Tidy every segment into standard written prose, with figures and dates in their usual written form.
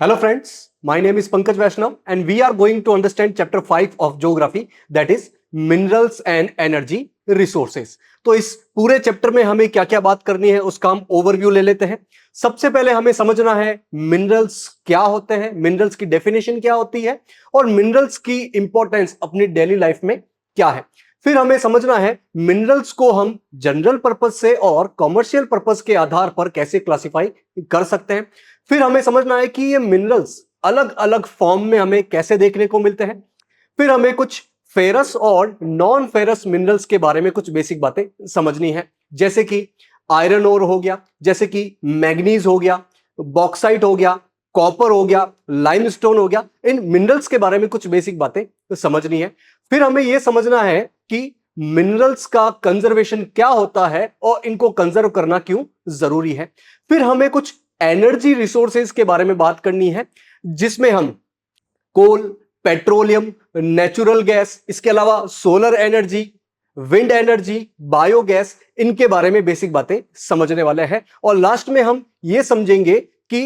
Hello friends, my name is Pankaj Vaishnav and we are going to understand chapter 5 of geography, that is minerals and energy resources। तो इस पूरे chapter में हमें क्या क्या बात करनी है उसका हम ओवरव्यू ले लेते हैं। सबसे पहले हमें समझना है मिनरल्स क्या होते हैं, मिनरल्स की डेफिनेशन क्या होती है और मिनरल्स की इंपॉर्टेंस अपनी डेली लाइफ में क्या है। फिर हमें समझना है मिनरल्स को हम जनरल पर्पस से और कॉमर्शियल पर्पस के आधार पर कैसे क्लासिफाई कर सकते हैं। फिर हमें समझना है कि ये मिनरल्स अलग अलग फॉर्म में हमें कैसे देखने को मिलते हैं। फिर हमें कुछ फेरस और नॉन फेरस मिनरल्स के बारे में कुछ बेसिक बातें समझनी है, जैसे कि आयरन ओर हो गया, जैसे कि मैग्नीज हो गया, बॉक्साइट हो गया, कॉपर हो गया, लाइमस्टोन हो गया। इन मिनरल्स के बारे में कुछ बेसिक बातें समझनी है। फिर हमें यह समझना है कि मिनरल्स का कंजर्वेशन क्या होता है और इनको कंजर्व करना क्यों जरूरी है। फिर हमें कुछ एनर्जी रिसोर्सेज के बारे में बात करनी है, जिसमें हम कोल, पेट्रोलियम, नेचुरल गैस, इसके अलावा solar energy, wind energy, biogas, इनके बारे में बेसिक बातें समझने वाले हैं। और लास्ट में हम यह समझेंगे कि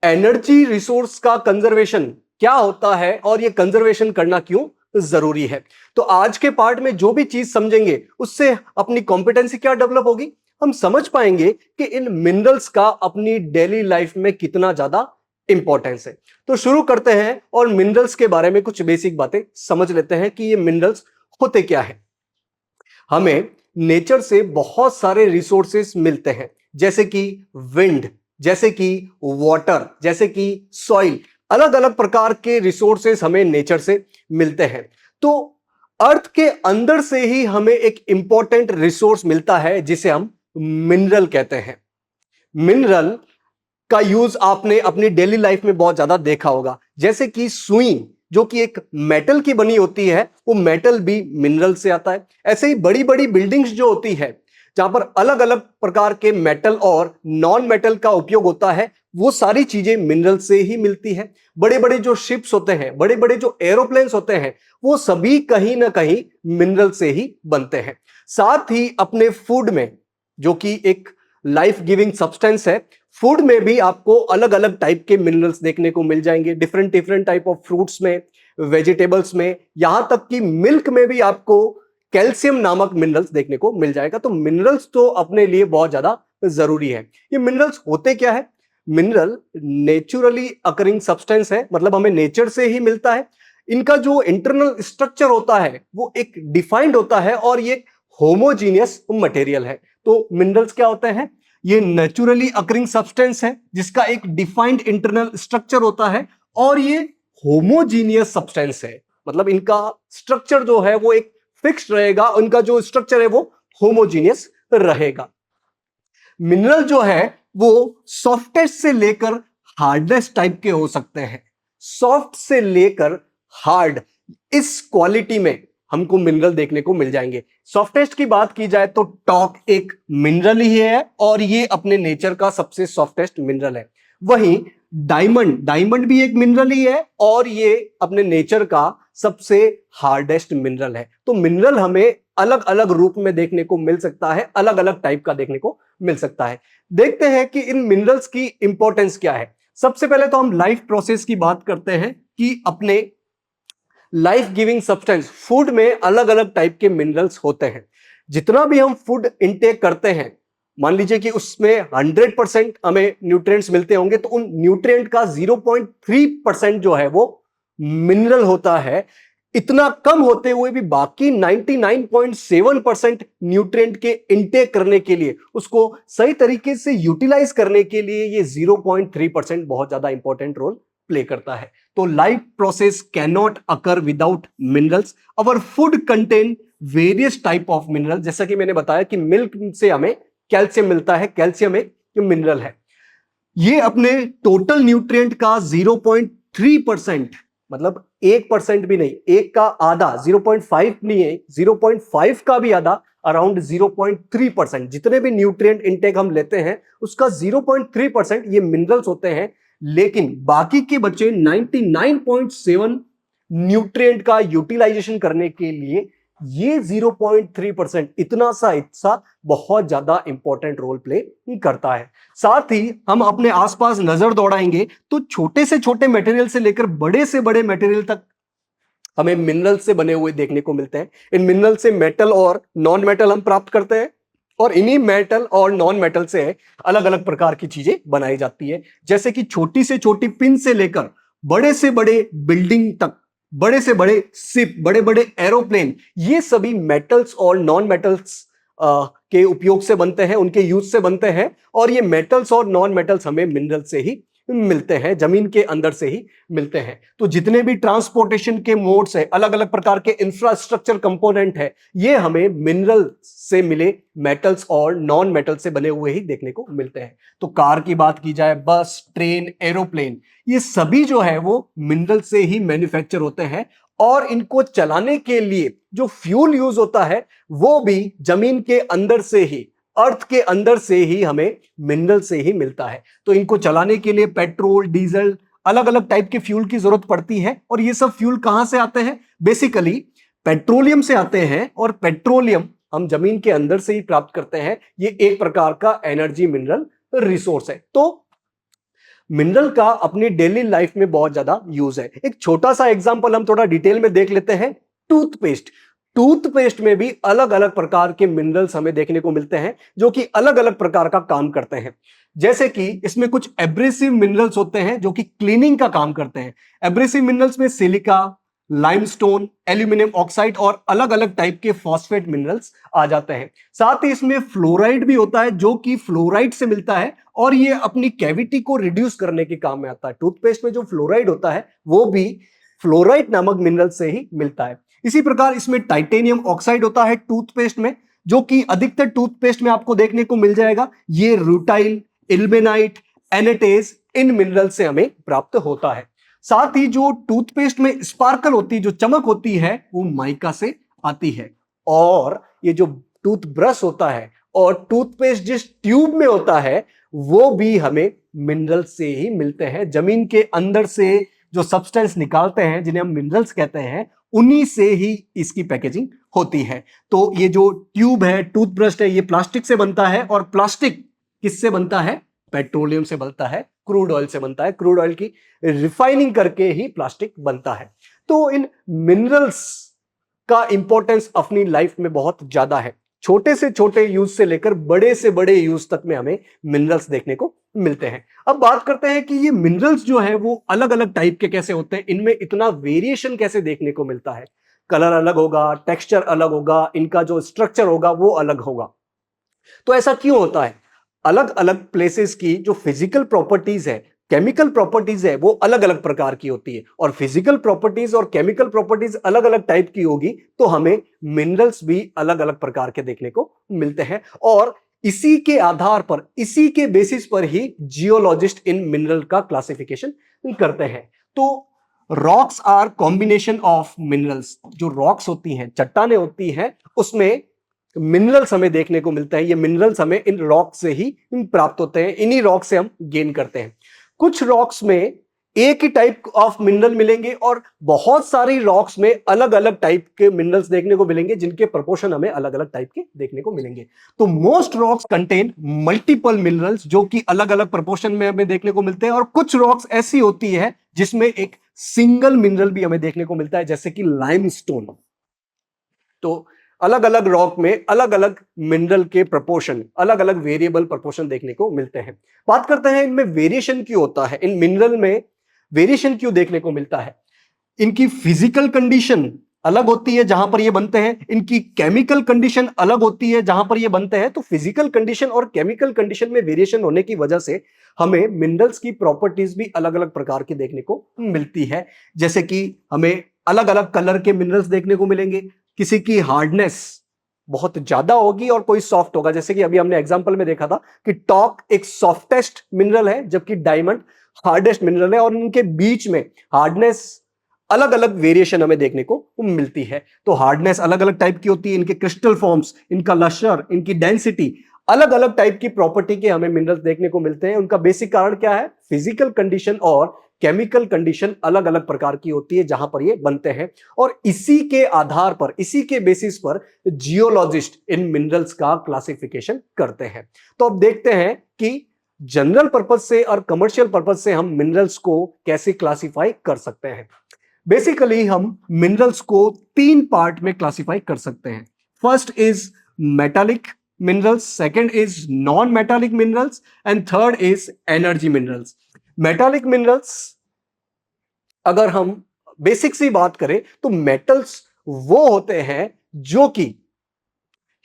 एनर्जी रिसोर्स का कंजर्वेशन क्या होता है और यह कंजर्वेशन करना क्यों जरूरी है। तो आज के पार्ट में जो भी चीज समझेंगे उससे अपनी कॉम्पिटेंसी क्या डेवलप होगी, हम समझ पाएंगे कि इन मिनरल्स का अपनी डेली लाइफ में कितना ज्यादा इंपॉर्टेंस है। तो शुरू करते हैं और मिनरल्स के बारे में कुछ बेसिक बातें समझ लेते हैं कि ये मिनरल्स होते क्या है। हमें नेचर से बहुत सारे रिसोर्सेस मिलते हैं, जैसे कि विंड, जैसे कि वाटर, जैसे कि सॉइल। अलग अलग प्रकार के रिसोर्सेस हमें नेचर से मिलते हैं। तो अर्थ के अंदर से ही हमें एक इंपॉर्टेंट रिसोर्स मिलता है जिसे हम मिनरल कहते हैं। मिनरल का यूज आपने अपनी डेली लाइफ में बहुत ज्यादा देखा होगा, जैसे कि सुई जो कि एक मेटल की बनी होती है, वो मेटल भी मिनरल से आता है। ऐसे ही बड़ी बड़ी बिल्डिंग्स जो होती है जहां पर अलग अलग प्रकार के मेटल और नॉन मेटल का उपयोग होता है, वो सारी चीजें मिनरल से ही मिलती है। बड़े बड़े जो शिप्स होते हैं, बड़े बड़े जो एरोप्लेन्स होते हैं, वो सभी कहीं ना कहीं मिनरल से ही बनते हैं। साथ ही अपने फूड में, जो कि एक लाइफ गिविंग सब्सटेंस है, फूड में भी आपको अलग अलग टाइप के मिनरल्स देखने को मिल जाएंगे। Different different type of fruits में, वेजिटेबल्स में, यहां तक कि मिल्क में भी आपको कैल्शियम नामक मिनरल्स देखने को मिल जाएगा। तो मिनरल्स तो अपने लिए बहुत ज्यादा जरूरी है। ये मिनरल्स होते क्या है? मिनरल नेचुरली अकरिंग सब्सटेंस है, मतलब हमें नेचर से ही मिलता है। इनका जो इंटरनल स्ट्रक्चर होता है वो एक डिफाइंड होता है और ये होमोजीनियस मटेरियल है। तो मिनरल्स क्या होते हैं? ये नेचुरली अकरिंग सब्सटेंस है जिसका एक डिफाइंड इंटरनल स्ट्रक्चर होता है और ये होमोजीनियस सब्सटेंस है, मतलब इनका स्ट्रक्चर जो है वो एक फिक्स्ड रहेगा, उनका जो स्ट्रक्चर है वो होमोजीनियस रहेगा। मिनरल जो है वो सॉफ्टेस्ट से लेकर हार्डेस्ट टाइप के हो सकते हैं। सॉफ्ट से लेकर हार्ड, इस क्वालिटी में हमको मिनरल देखने को मिल जाएंगे। सॉफ्टेस्ट की बात की जाए तो टॉक एक मिनरल ही है और ये अपने नेचर का सबसे सॉफ्टेस्ट मिनरल है। वहीं डायमंड, डायमंड भी एक मिनरल ही है और ये अपने नेचर का सबसे हार्डेस्ट मिनरल है। तो मिनरल हमें अलग अलग रूप में देखने को मिल सकता है, अलग अलग टाइप का देखने को मिल सकता है। देखते हैं कि इन मिनरल्स की इंपॉर्टेंस क्या है। सबसे पहले तो हम लाइफ प्रोसेस की बात करते हैं कि अपने लाइफ गिविंग सब्सटेंस फूड में अलग अलग टाइप के मिनरल्स होते हैं। जितना भी हम फूड इनटेक करते हैं, मान लीजिए कि उसमें 100% हमें न्यूट्रिएंट्स मिलते होंगे, तो उन न्यूट्रिएंट का 0.3% जो है वो मिनरल होता है। इतना कम होते हुए भी बाकी 99.7% न्यूट्रिएंट के इनटेक करने के लिए, उसको सही तरीके से यूटिलाइज करने के लिए ये 0.3% बहुत ज्यादा इंपॉर्टेंट रोल प्ले करता है। तो life process can not occur without minerals. Our food contain various type of mineral, जैसा कि मैंने बताया कि मिल्क से हमें कैल्शियम मिलता है, कैल्शियम एक मिनरल है। ये अपने टोटल न्यूट्रिएंट का 0.3%, मतलब 1% भी नहीं, एक का आधा, 0.5 नहीं है, 0.5 का भी आधा, अराउंड 0.3%। जितने भी न्यूट्रिएंट इनटेक हम लेते हैं उसका 0.3% ये मिनरल्स होते हैं। लेकिन बाकी के बचे 99.7 न्यूट्रिएंट का यूटिलाइजेशन करने के लिए ये 0.3% इतना सा हिस्सा बहुत ज्यादा इंपॉर्टेंट रोल प्ले करता है। साथ ही हम अपने आसपास नजर दौड़ाएंगे तो छोटे से छोटे मटेरियल से लेकर बड़े से बड़े मटेरियल तक हमें मिनरल से बने हुए देखने को मिलते हैं। इन मिनरल से मेटल और नॉन मेटल हम प्राप्त करते हैं और इन्हीं मेटल और नॉन मेटल से अलग अलग प्रकार की चीजें बनाई जाती है, जैसे कि छोटी से छोटी पिन से लेकर बड़े से बड़े बिल्डिंग तक, बड़े से बड़े शिप, बड़े बड़े एरोप्लेन, ये सभी मेटल्स और नॉन मेटल्स के उपयोग से बनते हैं, उनके यूज से बनते हैं। और ये मेटल्स और नॉन मेटल्स हमें मिनरल से ही मिलते हैं, जमीन के अंदर से ही मिलते हैं। तो जितने भी ट्रांसपोर्टेशन के मोड्स है, अलग अलग प्रकार के इंफ्रास्ट्रक्चर कंपोनेंट है, ये हमें मिनरल से मिले मेटल्स और नॉन मेटल से बने हुए ही देखने को मिलते हैं। तो कार की बात की जाए, बस, ट्रेन, एरोप्लेन, ये सभी जो है वो मिनरल से ही मैन्युफैक्चर होते हैं और इनको चलाने के लिए जो फ्यूल यूज होता है वो भी जमीन के अंदर से ही, अर्थ के अंदर से ही हमें मिनरल से ही मिलता है। तो इनको चलाने के लिए पेट्रोल, डीजल, अलग अलग टाइप के फ्यूल की जरूरत पड़ती है। और ये सब फ्यूल कहां से आते हैं? बेसिकली पेट्रोलियम से आते हैं और पेट्रोलियम हम जमीन के अंदर से ही प्राप्त करते हैं। ये एक प्रकार का एनर्जी मिनरल रिसोर्स है। तो मिनरल का अपनी डेली लाइफ में बहुत ज्यादा यूज है। एक छोटा सा एग्जांपल हम थोड़ा डिटेल में देख लेते हैं। टूथपेस्ट, टूथपेस्ट में भी अलग अलग प्रकार के मिनरल्स हमें देखने को मिलते हैं जो कि अलग अलग प्रकार का काम करते हैं। जैसे कि इसमें कुछ एब्रेसिव मिनरल्स होते हैं जो कि क्लीनिंग का काम करते हैं। एब्रेसिव मिनरल्स में सिलिका, लाइमस्टोन, एल्यूमिनियम ऑक्साइड और अलग अलग टाइप के फॉस्फेट मिनरल्स आ जाते हैं। साथ ही इसमें फ्लोराइड भी होता है जो कि फ्लोराइड से मिलता है और ये अपनी कैविटी को रिड्यूस करने के काम में आता है। टूथपेस्ट में जो फ्लोराइड होता है वो भी फ्लोराइड नामक मिनरल से ही मिलता है। इसी प्रकार इसमें टाइटेनियम ऑक्साइड होता है टूथपेस्ट में, जो कि अधिकतर टूथपेस्ट में आपको देखने को मिल जाएगा। ये रूटाइल, इल्मेनाइट, एनेटेज, इन मिनरल से हमें प्राप्त होता है। साथ ही जो टूथपेस्ट में स्पार्कल होती है, जो चमक होती है, वो माइका से आती है। और ये जो टूथब्रश होता है और टूथपेस्ट जिस ट्यूब में होता है वो भी हमें मिनरल से ही मिलते हैं। जमीन के अंदर से जो सब्सटेंस निकालते हैं जिन्हें हम मिनरल्स कहते हैं, उन्हीं से ही इसकी पैकेजिंग होती है। तो ये जो ट्यूब है, टूथब्रश है, ये प्लास्टिक से बनता है। और प्लास्टिक किससे बनता है? पेट्रोलियम से बनता है, क्रूड ऑयल से बनता है। क्रूड ऑयल की रिफाइनिंग करके ही प्लास्टिक बनता है। तो इन मिनरल्स का इंपॉर्टेंस अपनी लाइफ में बहुत ज्यादा है। छोटे से छोटे यूज से लेकर बड़े से बड़े यूज तक में हमें मिनरल्स देखने को मिलते हैं। अब बात करते हैं कि ये मिनरल्स जो है वो अलग अलग टाइप के कैसे होते हैं, इनमें इतना वेरिएशन कैसे देखने को मिलता है। कलर अलग होगा, टेक्सचर अलग होगा, इनका जो स्ट्रक्चर होगा वो अलग होगा। तो ऐसा क्यों होता है? अलग अलग प्लेसेस की जो फिजिकल प्रॉपर्टीज है, केमिकल प्रॉपर्टीज है, वो अलग अलग प्रकार की होती है। और फिजिकल प्रॉपर्टीज और केमिकल प्रॉपर्टीज अलग अलग टाइप की होगी तो हमें मिनरल्स भी अलग अलग प्रकार के देखने को मिलते हैं। और इसी के आधार पर, इसी के बेसिस पर ही जियोलॉजिस्ट इन मिनरल का क्लासिफिकेशन करते हैं। तो rocks are combination of minerals. जो रॉक्स होती हैं, चट्टानें होती हैं, उसमें मिनरल्स हमें देखने को मिलते हैं। ये मिनरल्स हमें इन रॉक से ही प्राप्त होते हैं, इन्हीं रॉक से हम गेन करते हैं। कुछ रॉक्स में एक ही टाइप ऑफ मिनरल मिलेंगे और बहुत सारी रॉक्स में अलग अलग टाइप के मिनरल्स देखने को मिलेंगे, जिनके प्रोपोर्शन हमें अलग अलग टाइप के देखने को मिलेंगे। तो most rocks contain multiple minerals जो कि अलग अलग प्रोपोर्शन में हमें देखने को मिलते हैं। और कुछ रॉक्स ऐसी होती है जिसमें एक सिंगल मिनरल भी हमें देखने को मिलता है, जैसे कि लाइमस्टोन। तो अलग अलग रॉक में अलग अलग मिनरल के प्रोपोर्शन, अलग अलग वेरिएबल प्रोपोर्शन देखने को मिलते हैं। बात करते हैं इनमें वेरिएशन क्यों होता है, इन मिनरल में वेरिएशन क्यों देखने को मिलता है। इनकी फिजिकल कंडीशन अलग होती है जहां पर ये बनते हैं, इनकी केमिकल कंडीशन अलग होती है जहां पर ये बनते हैं। तो फिजिकल कंडीशन और केमिकल कंडीशन में वेरिएशन होने की वजह से हमें मिनरल्स की प्रॉपर्टीज भी अलग अलग प्रकार की देखने को मिलती है। जैसे कि हमें अलग अलग कलर के मिनरल्स देखने को मिलेंगे, किसी की हार्डनेस बहुत ज्यादा होगी और कोई सॉफ्ट होगा। जैसे कि अभी हमने एग्जांपल में देखा था कि टॉक एक सॉफ्टेस्ट मिनरल है जबकि डायमंड हार्डेस्ट मिनरल है, और उनके बीच में हार्डनेस अलग अलग वेरिएशन हमें देखने को मिलती है। तो हार्डनेस अलग अलग टाइप की होती है, इनके क्रिस्टल फॉर्म्स, इनका लश्कर, इनकी डेंसिटी, अलग अलग टाइप की प्रॉपर्टी के हमें मिनरल्स देखने को मिलते हैं। उनका बेसिक कारण क्या है? फिजिकल कंडीशन और केमिकल कंडीशन अलग अलग प्रकार की होती है जहां पर ये बनते हैं, और इसी के आधार पर, इसी के बेसिस पर जियोलॉजिस्ट इन मिनरल्स का क्लासिफिकेशन करते हैं। तो अब देखते हैं कि जनरल पर्पज से और कमर्शियल पर्पज से हम मिनरल्स को कैसे क्लासिफाई कर सकते हैं। बेसिकली हम मिनरल्स को तीन पार्ट में क्लासिफाई कर सकते हैं। First is metallic minerals, second is non metallic minerals, and third is energy minerals. Metallic minerals, अगर हम बेसिक सी बात करें तो मेटल्स वो होते हैं जो कि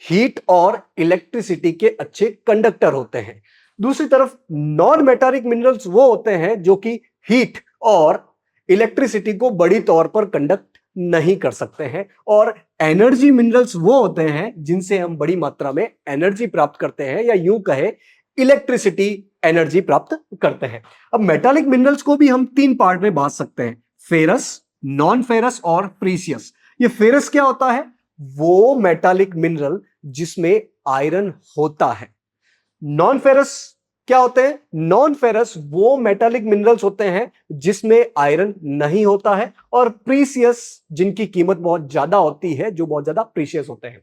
हीट और इलेक्ट्रिसिटी के अच्छे कंडक्टर होते हैं। दूसरी तरफ नॉन मेटालिक मिनरल्स वो होते हैं जो कि हीट और इलेक्ट्रिसिटी को बड़ी तौर पर कंडक्ट नहीं कर सकते हैं। और एनर्जी मिनरल्स वो होते हैं जिनसे हम बड़ी मात्रा में एनर्जी प्राप्त करते हैं, या यूं कहे इलेक्ट्रिसिटी एनर्जी प्राप्त करते हैं। अब मेटालिक मिनरल्स को भी हम तीन पार्ट में बांट सकते हैं, फेरस, नॉन फेरस और प्रीसियस। ये फेरस क्या होता है? वो मेटालिक मिनरल जिसमें आयरन होता है। नॉन फेरस क्या होते हैं? नॉन फेरस वो मेटालिक मिनरल्स होते हैं जिसमें आयरन नहीं होता है, और प्रीसियस जिनकी कीमत बहुत ज्यादा होती है, जो बहुत ज्यादा प्रीशियस होते हैं।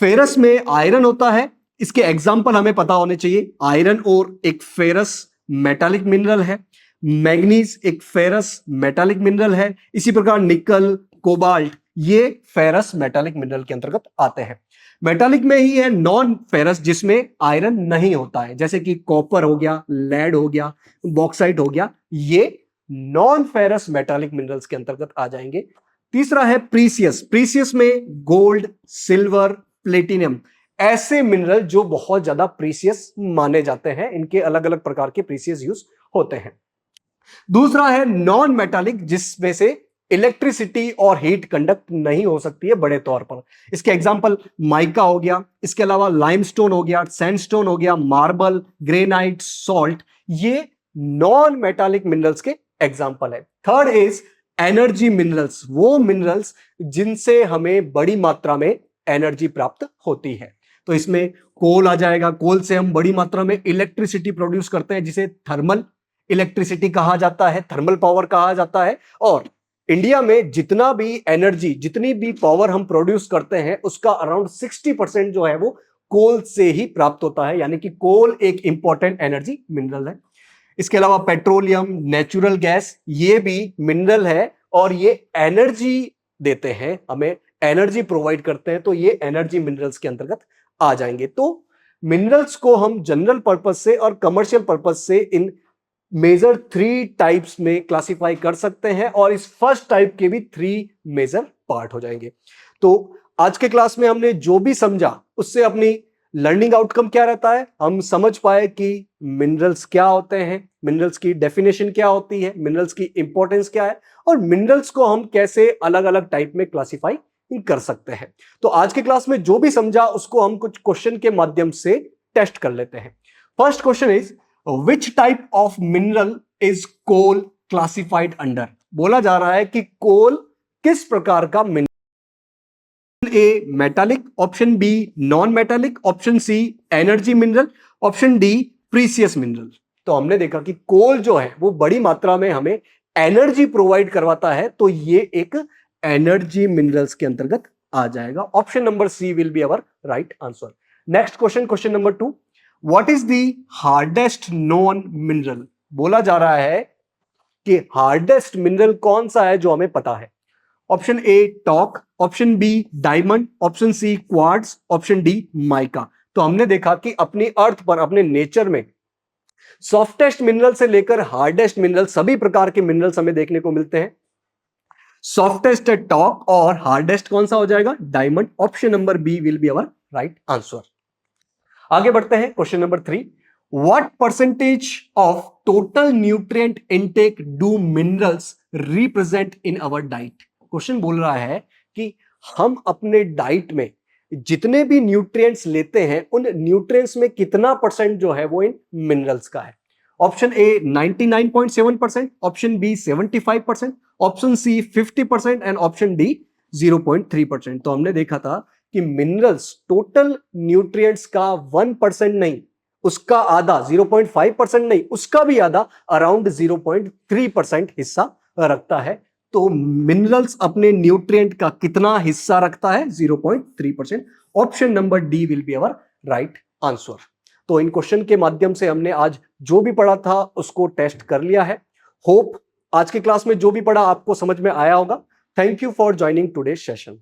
फेरस में आयरन होता है, इसके एग्जाम्पल हमें पता होने चाहिए। आयरन और एक फेरस मेटालिक मिनरल है, मैग्नीज एक फेरस मेटालिक मिनरल है, इसी प्रकार निकल, कोबाल्ट ये फेरस मेटालिक मिनरल के अंतर्गत आते हैं। मेटालिक में ही है नॉन फेरस जिसमें आयरन नहीं होता है, जैसे कि कॉपर हो गया, लेड हो गया, बॉक्साइट हो गया, ये नॉन फेरस मेटालिक मिनरल्स के अंतर्गत आ जाएंगे। तीसरा है प्रीसियस। प्रीसियस में गोल्ड, सिल्वर, प्लेटिनियम ऐसे मिनरल जो बहुत ज्यादा प्रीसियस माने जाते हैं, इनके अलग अलग प्रकार के प्रीसियस यूज होते हैं। दूसरा है नॉन मेटालिक जिसमें से इलेक्ट्रिसिटी और हीट कंडक्ट नहीं हो सकती है बड़े तौर पर। इसके एग्जांपल माइका हो गया, इसके अलावा लाइमस्टोन हो गया, सैंडस्टोन हो गया, मार्बल, ग्रेनाइट, सॉल्ट, ये नॉन मेटालिक मिनरल्स के एग्जांपल है। थर्ड इज एनर्जी मिनरल्स, वो मिनरल्स जिनसे हमें बड़ी मात्रा में एनर्जी प्राप्त होती है। तो इसमें कोल आ जाएगा। कोल से हम बड़ी मात्रा में इलेक्ट्रिसिटी प्रोड्यूस करते हैं जिसे थर्मल इलेक्ट्रिसिटी कहा जाता है, थर्मल पावर कहा जाता है। और इंडिया में जितना भी एनर्जी, जितनी भी पावर हम प्रोड्यूस करते हैं उसका अराउंड 60% जो है वो कोल से ही प्राप्त होता है, यानी कि कोल एक इंपॉर्टेंट एनर्जी मिनरल है। इसके अलावा पेट्रोलियम, नेचुरल गैस ये भी मिनरल है और ये एनर्जी देते हैं, हमें एनर्जी प्रोवाइड करते हैं, तो ये एनर्जी मिनरल्स के अंतर्गत आ जाएंगे। तो मिनरल्स को हम जनरल पर्पस से और कमर्शियल पर्पस से इन मेजर 3 टाइप्स में क्लासिफाई कर सकते हैं, और इस फर्स्ट टाइप के भी 3 मेजर पार्ट हो जाएंगे। तो आज के क्लास में हमने जो भी समझा उससे अपनी लर्निंग आउटकम क्या रहता है, हम समझ पाए कि मिनरल्स क्या होते हैं, मिनरल्स की डेफिनेशन क्या होती है, मिनरल्स की इंपॉर्टेंस क्या है, और मिनरल्स को हम कैसे अलग अलग टाइप में क्लासिफाई कर सकते हैं। तो आज के क्लास में जो भी समझा उसको हम कुछ क्वेश्चन के माध्यम से टेस्ट कर लेते हैं। First question is Which type of mineral is coal classified under? बोला जा रहा है कि कोल किस प्रकार का mineral. A metallic, option B non metallic, option C energy mineral, option D precious mineral. तो हमने देखा कि कोल जो है वो बड़ी मात्रा में हमें एनर्जी प्रोवाइड करवाता है, तो ये एक एनर्जी मिनरल्स के अंतर्गत आ जाएगा। Option number C will be our right answer. Next question, question number 2, What is the hardest known mineral? बोला जा रहा है कि हार्डेस्ट मिनरल कौन सा है जो हमें पता है। Option A talc, option B diamond, option C quartz, option D mica. तो हमने देखा कि अपनी अर्थ पर, अपने नेचर में सॉफ्टेस्ट मिनरल से लेकर हार्डेस्ट मिनरल सभी प्रकार के मिनरल्स हमें देखने को मिलते हैं। सॉफ्टेस्ट है टॉक और हार्डेस्ट कौन सा हो जाएगा? Diamond. Option number B will be our right answer. आगे बढ़ते हैं, question number 3, what percentage of total nutrient intake do minerals represent in our diet? Question बोल रहा है कि हम अपने डाइट में जितने भी न्यूट्रिएंट्स लेते हैं उन न्यूट्रिएंट्स में कितना परसेंट जो है वो इन मिनरल्स का है। Option A 99.7%, option B 75%, option C 50% and option D 0.3%। तो हमने देखा था कि मिनरल्स टोटल न्यूट्रिएंट्स का 1% नहीं, उसका आधा 0.5% नहीं, उसका भी आधा अराउंड 0.3% हिस्सा रखता है। तो मिनरल्स अपने न्यूट्रिएंट का कितना हिस्सा रखता है? 0.3%। Option number D will be our right answer. तो इन क्वेश्चन के माध्यम से हमने आज जो भी पढ़ा था उसको टेस्ट कर लिया है। होप आज की क्लास में जो भी पढ़ा आपको समझ में आया होगा। Thank you for joining today session.